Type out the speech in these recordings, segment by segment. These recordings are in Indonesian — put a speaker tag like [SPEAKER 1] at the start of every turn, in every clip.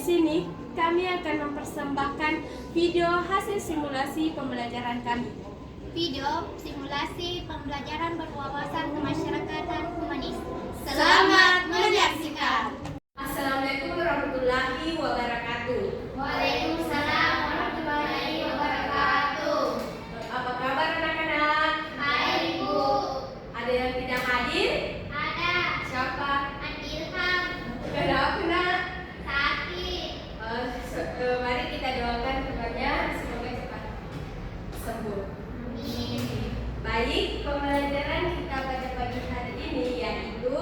[SPEAKER 1] sini kami akan mempersembahkan video hasil simulasi pembelajaran kami.
[SPEAKER 2] Video simulasi pembelajaran berwawasan kemasyarakatan humanis.
[SPEAKER 1] Selamat menyaksikan. Assalamualaikum warahmatullahi wabarakatuh.
[SPEAKER 2] Waalaikumsalam warahmatullahi wabarakatuh.
[SPEAKER 1] Apa kabar anak-anak?
[SPEAKER 2] Hai Bu.
[SPEAKER 1] Ada yang tidak hadir?
[SPEAKER 2] Ada.
[SPEAKER 1] Siapa?
[SPEAKER 2] Ilham.
[SPEAKER 1] Kenapa nak?
[SPEAKER 2] Sakit.
[SPEAKER 1] Mari kita doakan kepadanya semoga cepat sembuh.
[SPEAKER 2] Amin.
[SPEAKER 1] Baik, pembelajaran kita pada pagi hari ini yaitu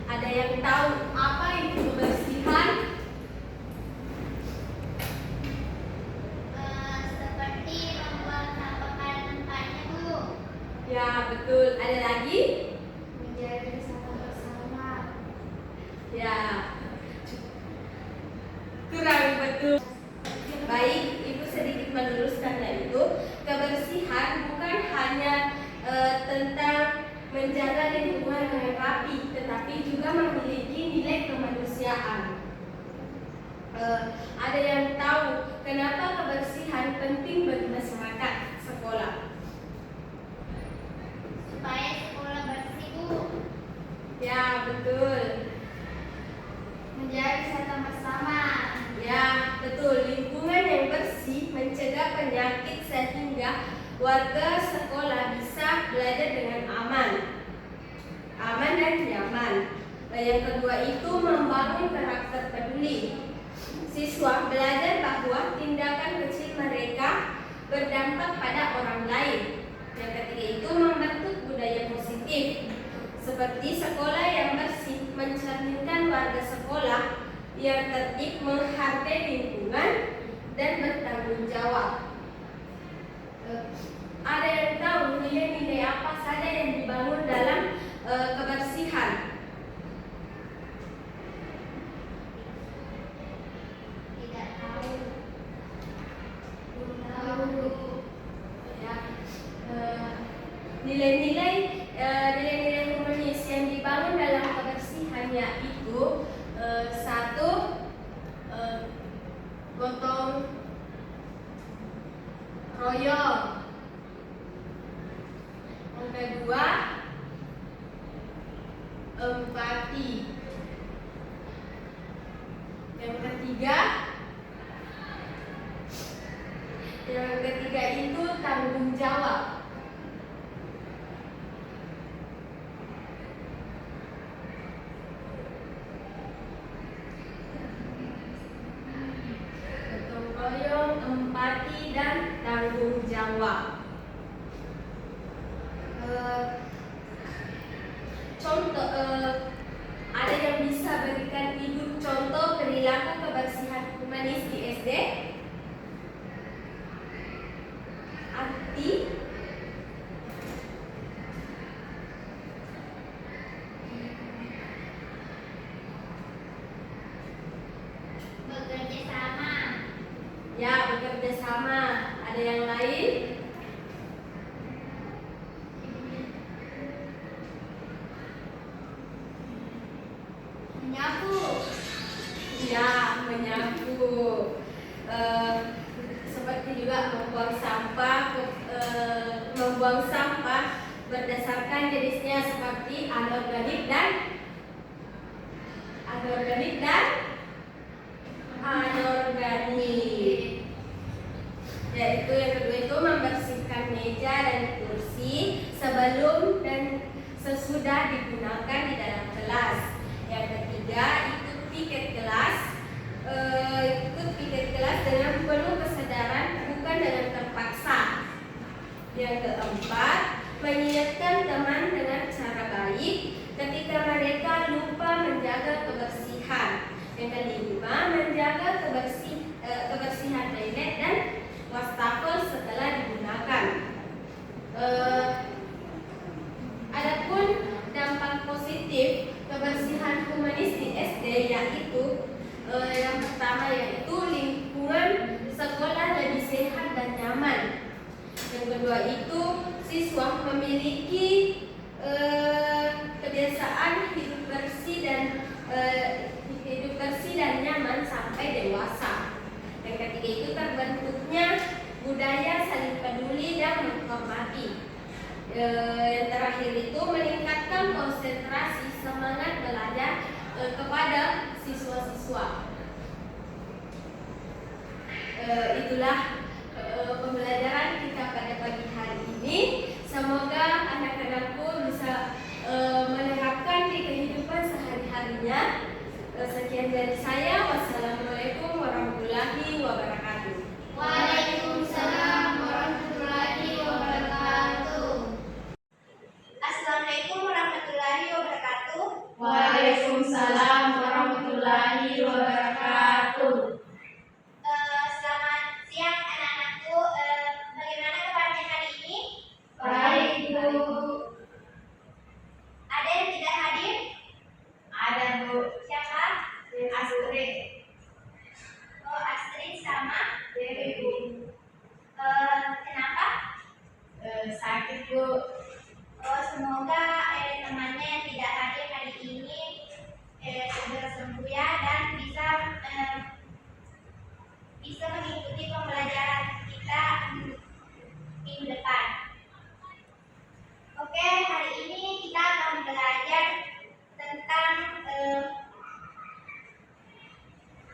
[SPEAKER 1] ada yang tahu apa itu kebersihan?
[SPEAKER 2] Seperti membuang sampah pada tempatnya, Bu.
[SPEAKER 1] Ya, betul. Ada lagi?
[SPEAKER 2] Menjaga kesehatan bersama.
[SPEAKER 1] Ya. Kurang betul. Baik, Ibu sedikit meluruskan yaitu kebersihan bukan hanya tentang menjaga lingkungan dengan rapi, tetapi juga memiliki nilai kemanusiaan. Ada yang tahu kenapa kebersihan penting bagi masyarakat sekolah?
[SPEAKER 2] Supaya sekolah bersih, Bu.
[SPEAKER 1] Ya, betul.
[SPEAKER 2] Menjaga kesehatan bersama.
[SPEAKER 1] Ya, betul. Lingkungan yang bersih mencegah penyakit sehingga warga sekolah bisa belajar dengan aman dan nyaman. Yang kedua itu membangun karakter peduli. Siswa belajar bahwa tindakan kecil mereka berdampak pada orang lain. Yang ketiga itu membentuk budaya positif. Seperti sekolah yang bersih mencerminkan warga sekolah yang tertib, menghargai lingkungan dan bertanggung jawab. Ada yang tahu nilai-nilai apa saja yang dibangun dalam kebersihan?
[SPEAKER 2] Tidak tahu. Belum tahu.
[SPEAKER 1] Ya, nilai-nilai humanis yang dibangun dalam kebersihan yaitu satu, gotong royong. Yang kedua, empati. Yang ketiga itu tanggung jawab. Gotong royong, empati dan tanggung jawab. Contoh, ada yang bisa berikan Ibu contoh perilaku kebersihan humanis di SD? Arti?
[SPEAKER 2] Bekerja sama.
[SPEAKER 1] Ya, bekerja sama. Ada yang lain?
[SPEAKER 2] Menyapu.
[SPEAKER 1] Ya, menyapu. Seperti juga membuang sampah berdasarkan jenisnya seperti anorganik dan organik dan anorganik. Yaitu yang kedua itu membersihkan meja dan kursi sebelum dan sesudah digunakan di dalam kelas. Yang ketiga, ikut piket kelas dengan penuh kesadaran, bukan dengan terpaksa. Yang keempat, mengingatkan teman dengan cara baik ketika mereka lupa menjaga kebersihan. Yang kelima, menjaga kebersihan toilet dan wastafel setelah digunakan. Adapun dampak positif kebersihan humanis di SD yaitu yang pertama yaitu lingkungan sekolah lebih sehat dan nyaman. Yang kedua itu siswa memiliki kebiasaan hidup bersih dan nyaman sampai dewasa. Yang ketiga itu terbentuknya budaya saling peduli dan menghormati. Yang terakhir itu meningkatkan konsentrasi semangat belajar kepada siswa-siswa. Itulah pembelajaran kita pada pagi hari ini. Semoga anak-anakku bisa menerapkan di kehidupan sehari-harinya. Sekian dari saya. Wassalamualaikum warahmatullahi wabarakatuh.
[SPEAKER 2] Waalaikumsalam warahmatullahi wabarakatuh. Assalamualaikum warahmatullahi wabarakatuh.
[SPEAKER 3] Waalaikumsalam warahmatullahi wabarakatuh.
[SPEAKER 2] Selamat siang anak-anakku. Bagaimana kabarnya hari ini?
[SPEAKER 3] Baik, Bu.
[SPEAKER 2] Ada yang tidak hadir?
[SPEAKER 3] Ada, Bu.
[SPEAKER 2] Siapa?
[SPEAKER 3] Astrid.
[SPEAKER 2] Oh, Astrid sama.
[SPEAKER 3] Dewi, Bu.
[SPEAKER 2] Kenapa?
[SPEAKER 3] Sakit, Bu.
[SPEAKER 2] Oh, semoga temannya yang tidak hadir hari ini segera sembuh ya dan bisa mengikuti pembelajaran kita minggu depan. Oke, hari ini kita akan belajar tentang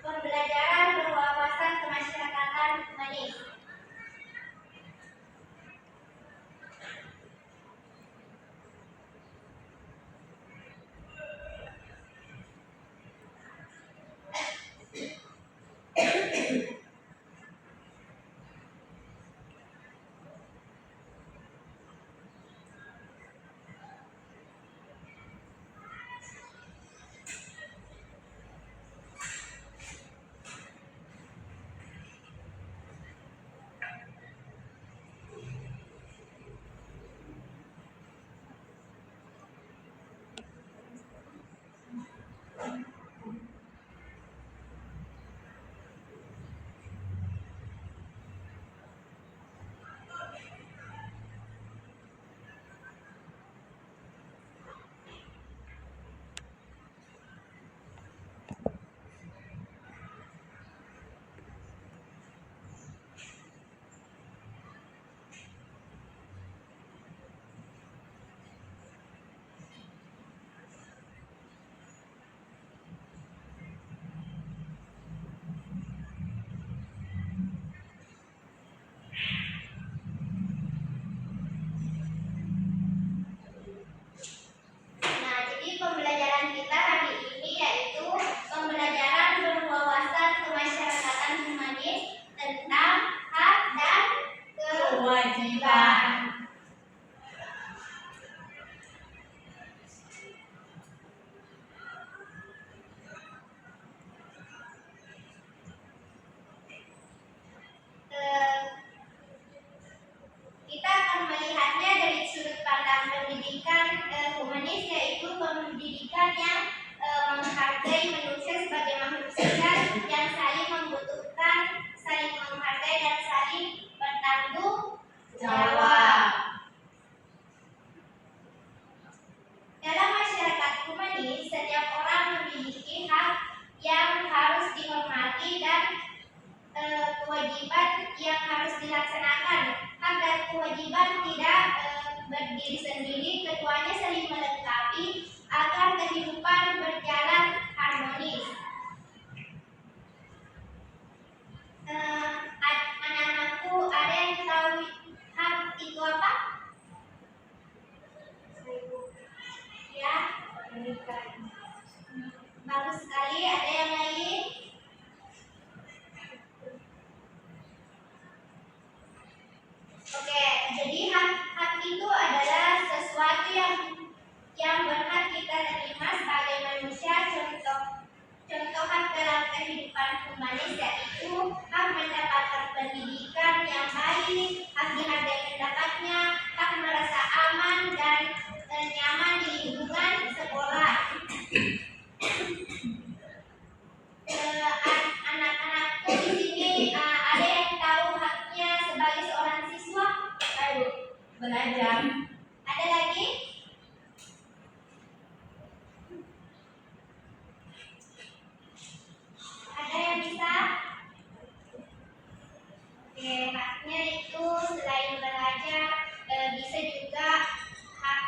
[SPEAKER 2] pembelajaran berwawasan kemasyarakatan humanis. Nah, jadi pembelajaran kita hari ini yaitu pembelajaran berwawasan kemasyarakatan humanis tentang hak dan kewajiban. Kita akan melihatnya dari sudut pandang pendidikan humanis, yaitu pendidikan yang menghargai manusia sebagai makhluk sosial yang saling membutuhkan, saling menghargai dan saling bertanggung jawab. Dalam masyarakat humanis, setiap orang memiliki hak yang harus dihormati dan kewajiban yang harus dilaksanakan. Hak dan kewajiban tidak berdiri sendiri, keduanya saling melengkapi agar kehidupan berjalan harmonis.
[SPEAKER 3] belajar.
[SPEAKER 2] Ada lagi? Ada yang bisa? Oke, haknya itu selain belajar bisa juga hak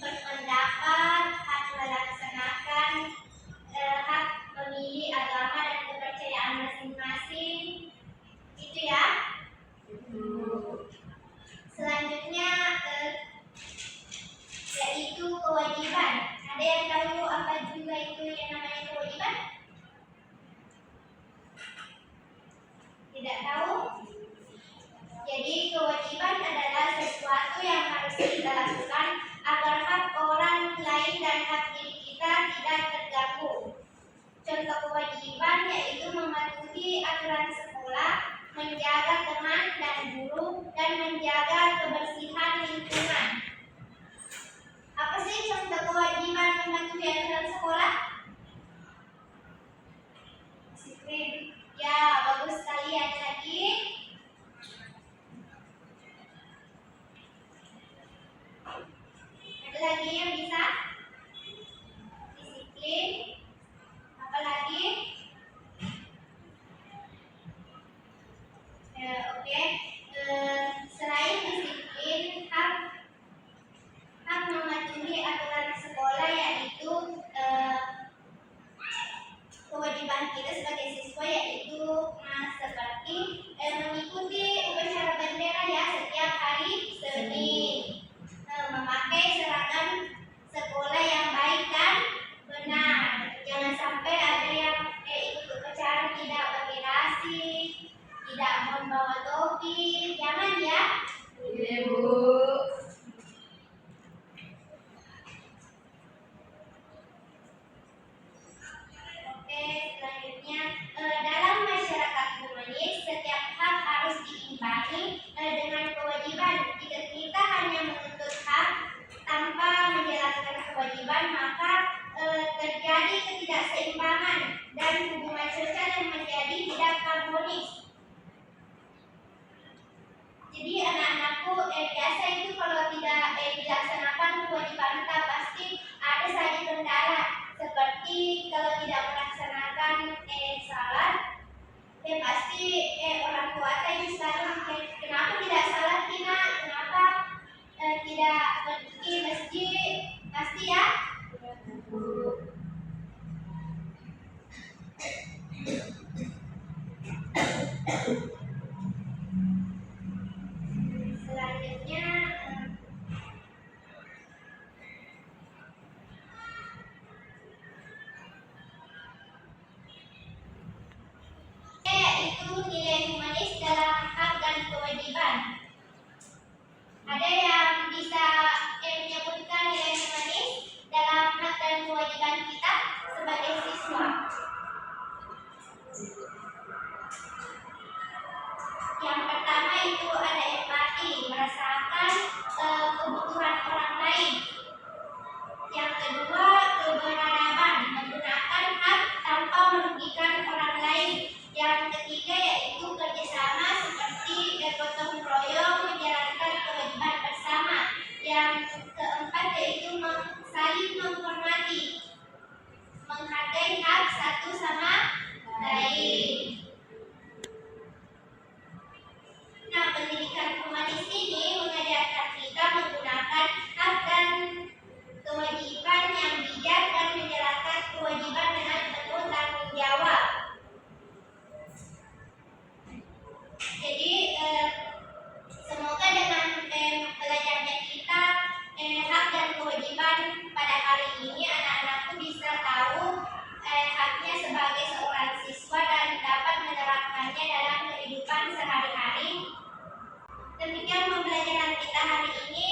[SPEAKER 2] berpendapat, hak melaksanakan, hak memilih agama dan kepercayaan masing-masing. Itu ya. Selanjutnya yaitu kewajiban. Ada yang tahu apa juga itu yang namanya kewajiban? Tidak tahu? Jadi kewajiban adalah sesuatu yang harus kita lakukan agar hak orang lain dan hak diri kita tidak terganggu. Contoh kewajiban yaitu mematuhi aturan sekolah, menjaga teman dan guru, dan menjaga kebersihan lingkungan. Apa sih contoh kewajiban mematuhi aturan sekolah? Disiplin. Ya, bagus sekali. Ada lagi? Ada lagi yang bisa? Disiplin. Apa lagi? Oke. Selain disiplin, hak mematuhi aturan sekolah yaitu kewajiban kita sebagai siswa yaitu seperti mengikuti upacara bendera ya setiap hari Senin, memakai seragam sekolah yang baik dan benar. Jangan sampai ada yang ikut upacara tidak pakai dasi, tidak membawa topi, jangan ya.
[SPEAKER 3] Iya, Bu.
[SPEAKER 2] Oke, selanjutnya dalam masyarakat humanis setiap hak harus diimbangi dengan kewajiban. Jika kita hanya menuntut hak tanpa menjalankan kewajiban, maka terjadi ketidakseimbangan dan hubungan sosial yang menjadi tidak harmonis. Jadi anak-anakku biasa itu kalau tidak dilaksanakan kewajiban kita pasti ada saja kendala. Seperti kalau tidak melaksanakan salat, pasti orang tua itu selalu kenapa tidak salat Tina, kenapa tidak pergi masjid, pasti ya. Selanjutnya itu nilai humanis dalam hak dan kewajiban. Ada yang bisa menyebutkan nilai humanis dalam hak dan kewajiban kita sebagai siswa? Yang pertama itu ada empati, merasakan kebutuhan orang lain. Yang kedua, keberadaban, menggunakan hak tanpa merugikan orang lain. Yang ketiga yaitu kerjasama seperti gotong royong menjalankan kewajiban bersama. Yang keempat yaitu saling menghormati, menghargai hak satu sama lain. Nah, pendidikan humanis ini mengajarkan kita menggunakan hak dan kewajiban yang bijak dan menjalankan kewajiban dengan penuh tanggung jawab. Jadi semoga dengan belajarnya kita hak dan kewajiban pada hari ini anak-anakku bisa tahu haknya sebagai seorang siswa dan dapat menerapkannya dalam kehidupan sehari-hari. Demikian pembelajaran kita hari ini.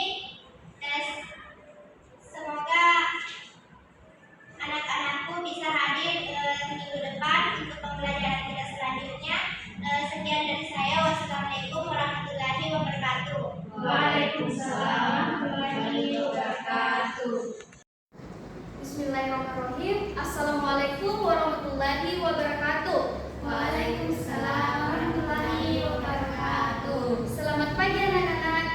[SPEAKER 2] Semoga anak-anakku bisa hadir minggu depan untuk pembelajaran kita selanjutnya. Sekian dari saya. Wassalamualaikum warahmatullahi wabarakatuh.
[SPEAKER 3] Waalaikumsalam warahmatullahi wabarakatuh.
[SPEAKER 1] Bismillahirrahmanirrahim. Assalamualaikum warahmatullahi wabarakatuh.
[SPEAKER 3] Waalaikumsalam warahmatullahi wabarakatuh.
[SPEAKER 1] Selamat pagi anak-anak.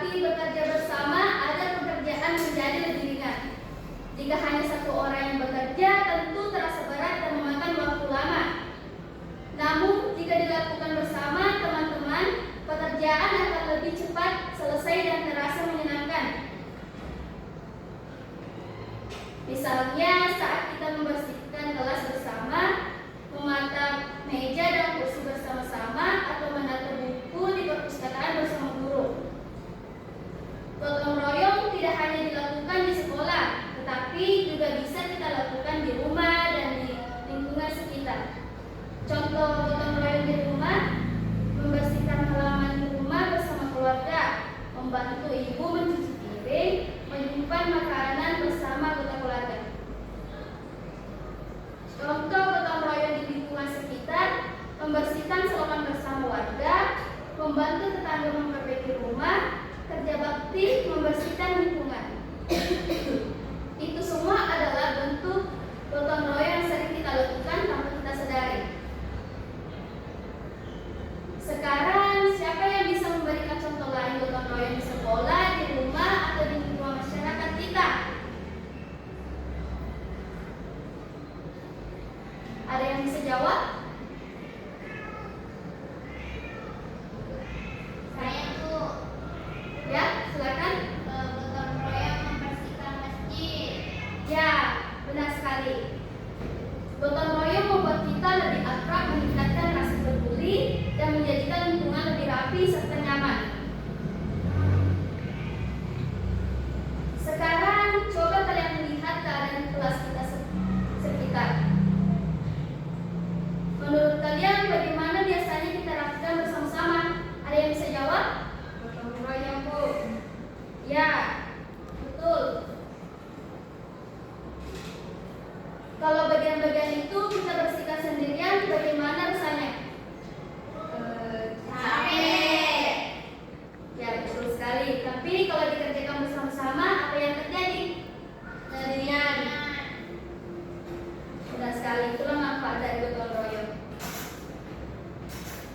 [SPEAKER 1] tetapi bekerja bersama agar pekerjaan menjadi lebih ringan. Jika hanya satu orang yang bekerja, tentu terasa berat dan memakan waktu lama. Namun, jika dilakukan bersama teman-teman, pekerjaan akan lebih cepat selesai dan terasa menyenangkan. Misalnya, saat kita membersihkan kelas bersama, mematap meja dan kursi bersama-sama, atau menata buku di perpustakaan bersama guru. Gotong royong tidak hanya dilakukan di sekolah, tetapi juga bisa kita lakukan di rumah dan di lingkungan sekitar. Contoh gotong royong di rumah: membersihkan halaman di rumah bersama keluarga, membantu ibu mencuci piring, menyimpan makanan bersama anggota keluarga. Contoh gotong royong di lingkungan sekitar: membersihkan selokan bersama warga, membantu tetangga memperbaiki rumah, kerja bakti membersihkan lingkungan. Itu semua adalah bentuk gotong royong yang sering kita lakukan tanpa kita sadari. Sekarang, siapa yang bisa memberikan contoh lain gotong royong di sekolah, di rumah, atau di lingkungan masyarakat kita? Ada yang bisa jawab?
[SPEAKER 2] Saya tuh
[SPEAKER 1] Ya, silakan.
[SPEAKER 2] gotong royong membersihkan masjid.
[SPEAKER 1] Ya, benar sekali. Gotong royong membuat kita lebih akrab, meningkatkan rasa peduli, dan menjadikan lingkungan lebih rapi serta nyaman. Sekarang, coba kalian melihat keadaan kelas kita sekitar. Menurut kalian, bagaimana biasanya kita lakukan bersama-sama? Ada yang bisa jawab? Gotong royong, Bu. Ya, betul. Kalau bagian-bagian itu kita bersihkan sendirian, bagaimana rasanya?
[SPEAKER 2] Capek.
[SPEAKER 1] Ya, betul sekali. Tapi kalau dikerjakan bersama-sama, apa yang terjadi?
[SPEAKER 2] Ringan.
[SPEAKER 1] Benar sekali, itulah manfaat dari gotong royong.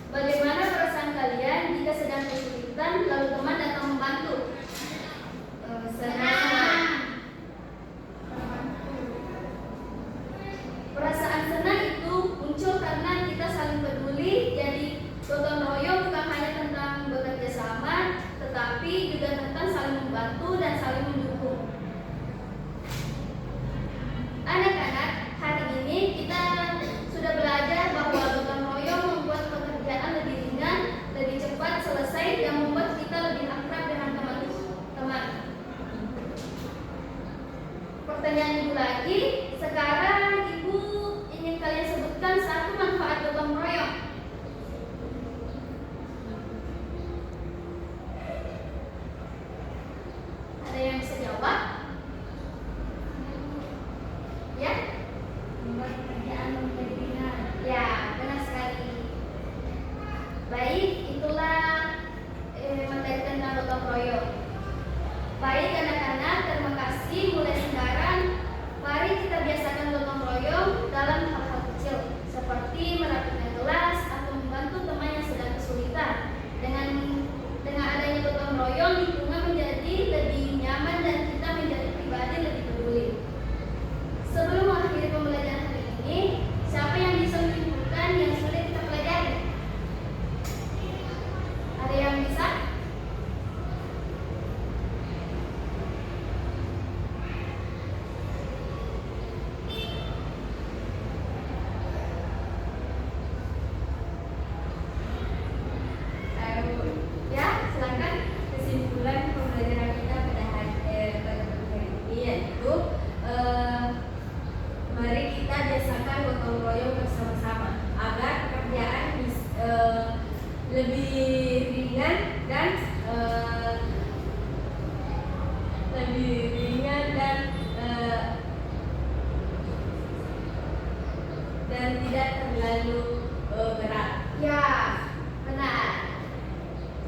[SPEAKER 1] Bagaimana perasaan kalian jika sedang kesulitan lalu teman datang membantu? Senang. Perasaan senang itu muncul karena kita saling peduli. Jadi gotong royong bukan hanya tentang bekerja sama, tetapi juga tentang saling membantu dan saling mendukung. Anak-anak, hari ini kita sudah belajar bahwa gotong royong membuat pekerjaan lebih ringan, lebih cepat selesai, dan membuat kita lebih akrab dengan teman-teman. Pertanyaan ibu lagi, sekarang ibu ingin kalian sebutkan satu manfaat gotong royong. Ada yang bisa jawab? Ya?
[SPEAKER 2] Membuat pekerjaan menjadi ringan.
[SPEAKER 1] Ya, benar sekali. Baik, itulah materi tentang gotong royong. Baik anak-anak, terima kasih. Mulai sekarang, mari kita biasakan gotong royong dalam hal-hal kecil, seperti merapikan kelas atau membantu teman yang sedang kesulitan. Dengan adanya gotong royong, lingkungan menjadi lebih nyaman dan kita menjadi pribadi lebih peduli. Sebelum mengakhiri pembelajaran hari ini, siapa yang bisa menyimpulkan yang sudah kita pelajari? Ada yang bisa? Ya, silakan.
[SPEAKER 3] Kesimpulan pembelajaran kita pada hari ini yaitu mari kita biasakan gotong royong bersama-sama agar pekerjaan lebih ringan dan tidak terlalu berat.
[SPEAKER 1] Ya, benar.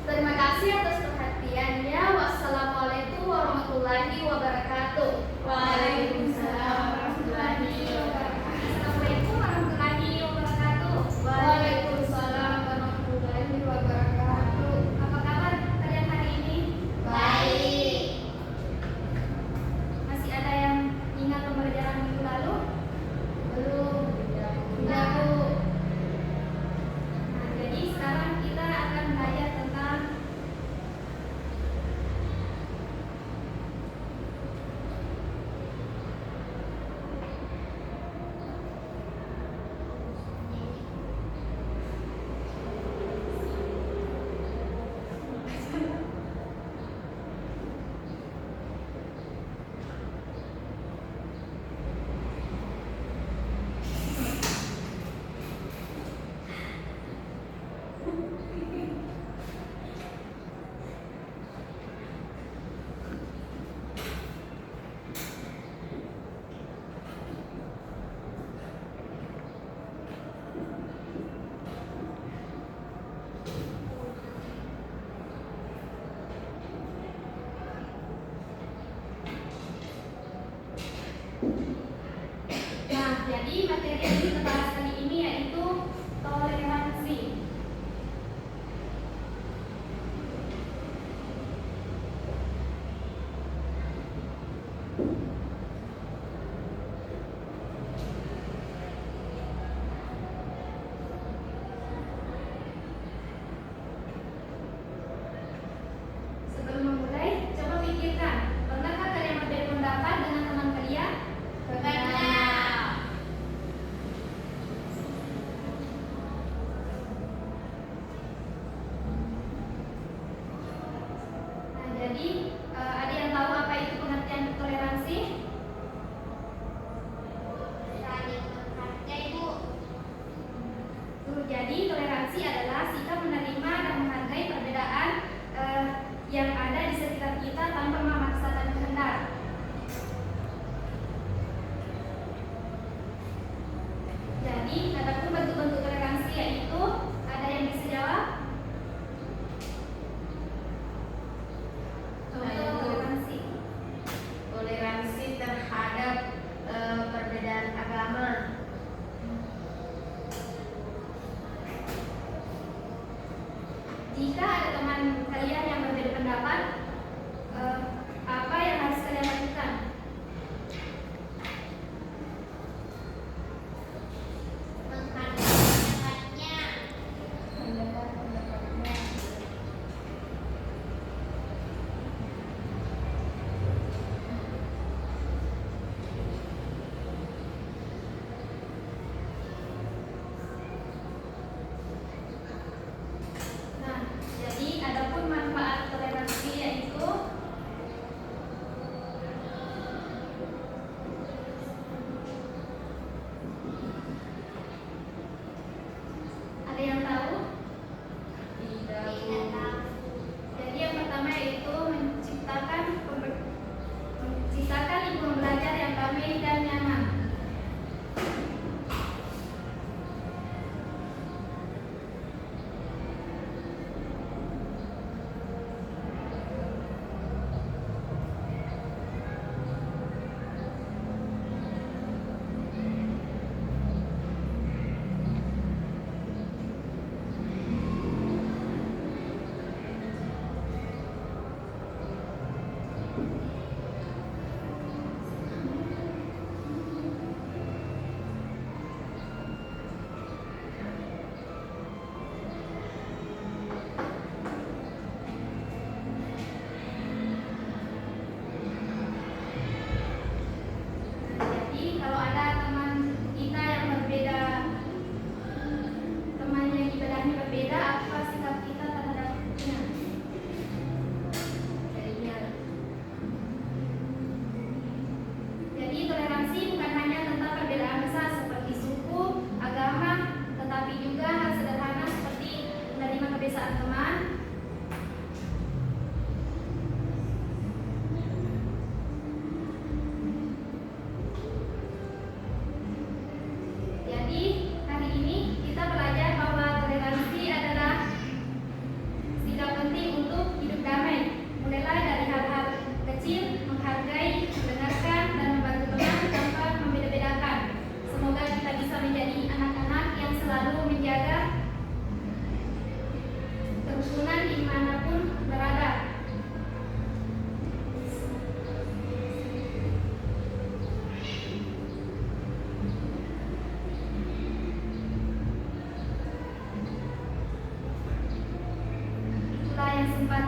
[SPEAKER 1] Terima kasih atas perhatiannya. Wassalamualaikum warahmatullahi wabarakatuh.
[SPEAKER 3] Waalaikumsalam warahmatullahi wabarakatuh.
[SPEAKER 2] Assalamualaikum warahmatullahi wabarakatuh.
[SPEAKER 1] Waalaikumsalam warahmatullahi wabarakatuh.
[SPEAKER 2] Apa kabar kalian hari ini?
[SPEAKER 1] Baik.
[SPEAKER 4] materi yang kita bahas kali ini yaitu toleransi. Sebelum memulai, coba pikirkan, pernahkah kalian berbeda pendapat dengan teman kalian?
[SPEAKER 2] Pernah.
[SPEAKER 4] Nah, jadi ada yang tahu apa itu pengertian toleransi?
[SPEAKER 2] Saling menghargai, Bu.
[SPEAKER 4] Jadi toleransi adalah sikap menerima dan menghargai perbedaan yang ada di sekitar kita tanpa memaksakan kehendak. Jadi adapun bentuk-bentuk toleransi yaitu, ada yang bisa jawab? Contoh toleransi.
[SPEAKER 1] Toleransi terhadap perbedaan agama.
[SPEAKER 4] Jika ada teman kalian yang berbeda pendapat, apa yang harus kalian lakukan?
[SPEAKER 2] Menghargai pendapatnya.
[SPEAKER 1] Mendengar pendapatnya.
[SPEAKER 4] Nah, jadi adapun manfaat toleransi yaitu ada yang tahu?
[SPEAKER 1] Tidak.
[SPEAKER 2] Tidak tahu.
[SPEAKER 4] Jadi yang pertama yaitu menciptakan lingkungan belajar yang damai dan nyaman. Jadi kalau ada teman kita yang berbeda, teman yang ibadahnya berbeda, apa sikap kita terhadapnya?
[SPEAKER 1] Jadinya
[SPEAKER 4] Jadi toleransi bukan hanya tentang perbedaan besar seperti suku, agama, tetapi juga hal sederhana seperti menerima kebiasaan teman, jadi hari ini kita belajar bahwa toleransi adalah sikap penting untuk hidup damai. Mulailah dari hal-hal kecil, menghargai, mendengarkan, dan membantu teman tanpa membeda-bedakan. Semoga kita bisa menjadi anak-anak yang selalu menjaga kerukunan dimanapun berada. Itulah yang sempat